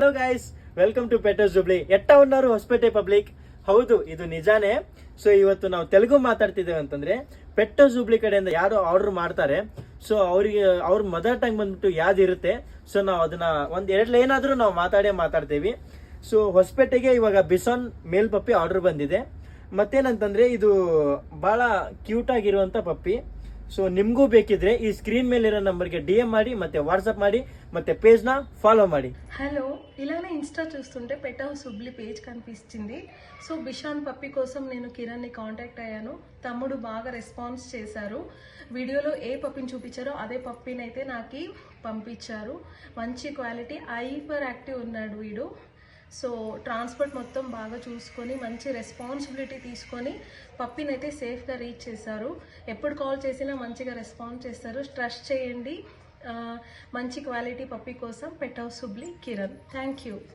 Hello guys, welcome to Peters jubilee. ಎಟ್ಟ ಉన్నారు Hosapete public? ಹೌದು, ಇದು ನಿಜಾನೇ. ಸೊ ಇವತ್ತು ನಾವು ತೆಲುಗು ಮಾತಾಡ್ತಿದ್ದೇವೆ ಅಂತಂದ್ರೆ ಪೆಟರ್ಸ್ ಜುಬ್ಲಿ ಕಡೆಯಿಂದ ಯಾರು ಆರ್ಡರ್ ಮಾಡ್ತಾರೆ, ಸೊ ಅವರಿಗೆ ಅವ್ರ ಮದರ್ ಟಂಗ್ ಬಂದ್ಬಿಟ್ಟು ಯಾವ್ದಿರುತ್ತೆ, ಸೊ ನಾವು ಅದನ್ನ ಒಂದ್ ಎರಡು ಲೈನ್ ಆದ್ರೂ ನಾವು ಮಾತಾಡ್ತೀವಿ. ಸೊ ಹೊಸಪೇಟೆಗೆ ಇವಾಗ ಬಿಸಾನ್ ಮೇಲ್ ಪಪ್ಪಿ ಆರ್ಡರ್ ಬಂದಿದೆ. ಮತ್ತೇನಂತಂದ್ರೆ ಇದು ಬಹಳ ಕ್ಯೂಟ್ ಆಗಿರುವಂತ ಪಪ್ಪಿ. సో నిమ్ಗೂ ಬೇಕಿದ್ರೆ ಈ స్క్రీన్ ಮೇಲೆ ಇರೋ నంబర్కి DM ಮಾಡಿ ಮತ್ತೆ వాట్సాప్ ಮಾಡಿ ಮತ್ತೆ పేజ్ ನ ఫాలో ಮಾಡಿ. హలో, ఇలానే ఇన్స్టా చూస్తుంటే పెట్ హౌస్ హుబ్లీ పేజ్ కనిపిస్తుంది. సో బిషాన్ పప్పి కోసం నేను కిరణ్ని కాంటాక్ట్ అయ్యాను. తమ్ముడు బాగా రెస్పాన్స్ చేశారు. వీడియోలో ఏ పప్పిని చూపించారో అదే పప్పిని అయితే నాకు పంపించారు. మంచి క్వాలిటీ, హైపర్ యాక్టివ్ ఉన్నాడు వీడు. సో ట్రాన్స్పోర్ట్ మొత్తం బాగా చూసుకొని మంచి రెస్పాన్సిబిలిటీ తీసుకొని పప్పిని అయితే సేఫ్గా రీచ్ చేశారు. ఎప్పుడు కాల్ చేసినా మంచిగా రెస్పాన్స్ చేస్తారు. ట్రస్ట్ చేయండి. మంచి క్వాలిటీ పప్పి కోసం pet house Hubli Kiran. Thank you.